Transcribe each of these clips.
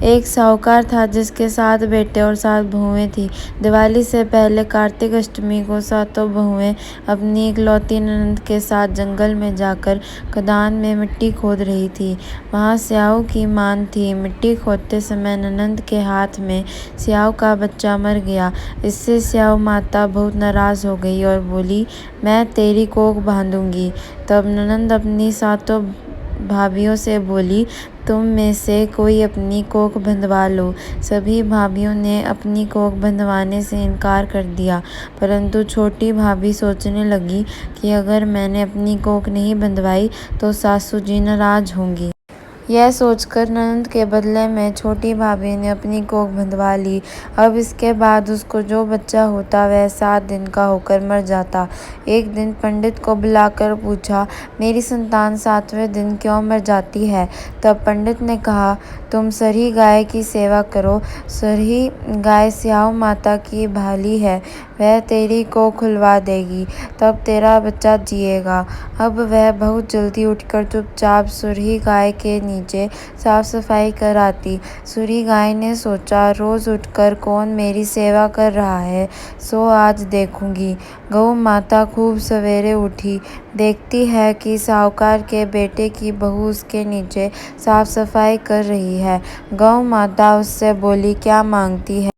एक साहूकार था जिसके 7 बेटे और 7 बहुएं थीं। दिवाली से पहले कार्तिक अष्टमी को सातों बहुएं अपनी इकलौती ननंद के साथ जंगल में जाकर खदान में मिट्टी खोद रही थीं। वहां स्याऊ की मान थी। मिट्टी खोदते समय ननंद के हाथ में स्याऊ का बच्चा मर गया। इससे स्याऊ माता बहुत नाराज हो गई और बोली, मैं तेरी कोख बांधूंगी। तब ननंद अपनी सातों भाभियों से बोली, तुम में से कोई अपनी कोख बंधवा लो। सभी भाभियों ने अपनी कोख बंधवाने से इनकार कर दिया, परंतु छोटी भाभी सोचने लगी कि अगर मैंने अपनी कोख नहीं बंधवाई तो सासू जी नाराज होंगी। यह सोचकर ननंद के बदले में छोटी भाभी ने अपनी कोख बंधवा ली। अब इसके बाद उसको जो बच्चा होता वह 7 दिन का होकर मर जाता। एक दिन पंडित को बुलाकर पूछा, मेरी संतान 7वें दिन क्यों मर जाती है? तब पंडित ने कहा, तुम सरही गाय की सेवा करो। सरही गाय स्याऊ माता की भाली है, वह तेरी कोख खुलवा देगी, तब तेरा बच्चा जिएगा। अब वह बहुत जल्दी उठकर चुपचाप सुरही गाय के नीचे साफ सफाई कर आती। सुरही गाय ने सोचा, रोज उठकर कौन मेरी सेवा कर रहा है, सो आज देखूंगी। गौ माता खूब सवेरे उठी, देखती है कि साहूकार के बेटे की बहू उसके नीचे साफ सफाई कर रही है। गौ माता उससे बोली, क्या मांगती है?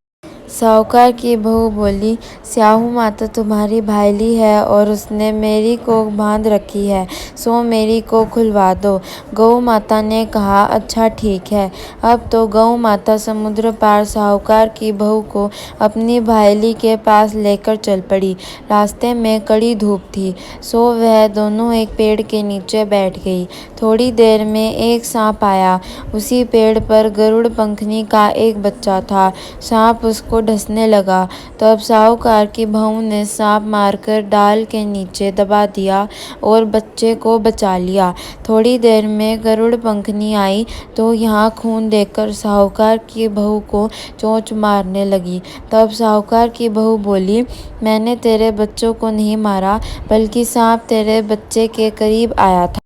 साहूकार की बहू बोली, स्याऊ माता तुम्हारी भाईली है और उसने मेरी कोख बांध रखी है, सो मेरी कोख खुलवा दो। गौ माता ने कहा, अच्छा ठीक है। अब तो गौ माता समुद्र पार साहूकार की बहू को अपनी भाईली के पास लेकर चल पड़ी। रास्ते में कड़ी धूप थी, सो वह दोनों एक पेड़ के नीचे बैठ गई। थोड़ी देर में एक सांप आया। उसी पेड़ पर गरुड़ पंखनी का एक बच्चा था। सांप उसको डसने लगा। तब साहूकार की बहू ने सांप मारकर डाल के नीचे दबा दिया और बच्चे को बचा लिया। थोड़ी देर में गरुड़ पंखनी आई तो यहाँ खून देखकर साहूकार की बहू को चोंच मारने लगी। तब साहूकार की बहू बोली, मैंने तेरे बच्चों को नहीं मारा, बल्कि सांप तेरे बच्चे के करीब आया था।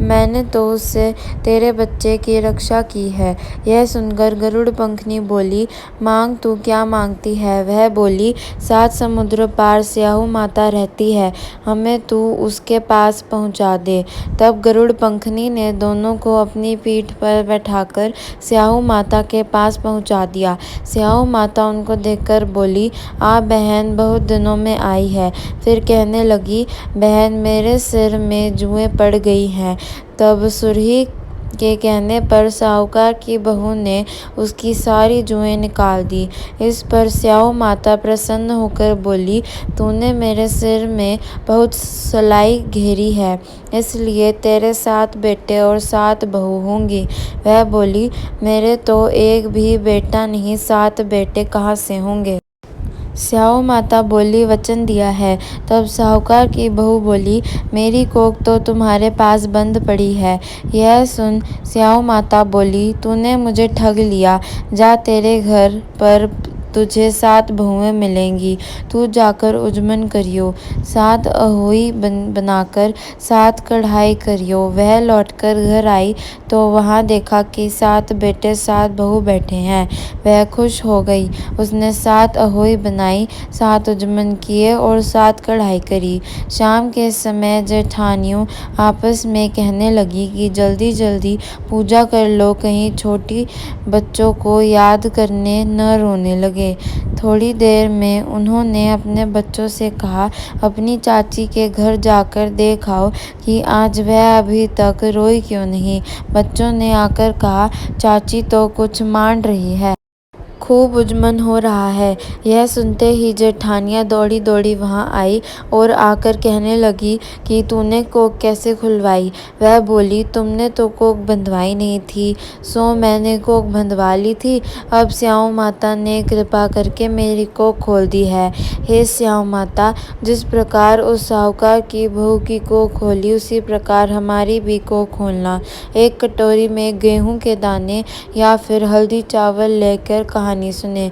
मैंने तो उससे तेरे बच्चे की रक्षा की है। यह सुनकर गरुड़ पंखनी बोली, मांग तू क्या मांगती है? वह बोली, 7 समुद्र पार स्याऊ माता रहती है, हमें तू उसके पास पहुंचा दे। तब गरुड़ पंखनी ने दोनों को अपनी पीठ पर बैठाकर स्याऊ माता के पास पहुंचा दिया। स्याऊ माता उनको देखकर बोली, आ बहन, बहुत दिनों में आई है। फिर कहने लगी, बहन, मेरे सिर में जुएं पड़ गई हैं। तब सुरही के कहने पर साहूकार की बहू ने उसकी सारी जुएं निकाल दी। इस पर स्याऊ माता प्रसन्न होकर बोली, तूने मेरे सिर में बहुत सलाई घेरी है, इसलिए तेरे 7 बेटे और 7 बहू होंगी। वह बोली, मेरे तो एक भी बेटा नहीं, 7 बेटे कहाँ से होंगे? स्याऊ माता बोली, वचन दिया है। तब साहूकार की बहू बोली, मेरी कोख तो तुम्हारे पास बंद पड़ी है। यह सुन स्याऊ माता बोली, तूने मुझे ठग लिया। जा, तेरे घर पर तुझे 7 बहुएं मिलेंगी, तू जाकर उजमन करियो। 7 अहोई बनाकर 7 कढ़ाई करियो। वह लौटकर घर आई तो वहाँ देखा कि 7 बेटे 7 बहू बैठे हैं। वह खुश हो गई। उसने 7 अहोई बनाई, 7 उजमन किए और 7 कढ़ाई करी। शाम के समय जेठानियों आपस में कहने लगी कि जल्दी जल्दी पूजा कर लो, कहीं छोटी बच्चों को याद करने न रोने लगे। थोड़ी देर में उन्होंने अपने बच्चों से कहा, अपनी चाची के घर जाकर देख आओ कि आज वह अभी तक रोई क्यों नहीं। बच्चों ने आकर कहा, चाची तो कुछ मान रही है, खूब उजमन हो रहा है। यह सुनते ही जेठानियाँ दौड़ी दौड़ी वहाँ आई और आकर कहने लगी कि तूने कोख कैसे खुलवाई? वह बोली, तुमने तो कोख बंधवाई नहीं थी, सो मैंने कोख बंधवा ली थी। अब स्याऊ माता ने कृपा करके मेरी कोख खोल दी है। हे स्याऊ माता, जिस प्रकार उस साहूकार की बहू की कोख खोली, उसी प्रकार हमारी भी कोख खोलना। एक कटोरी में गेहूं के दाने या फिर हल्दी चावल लेकर कहानी सुने।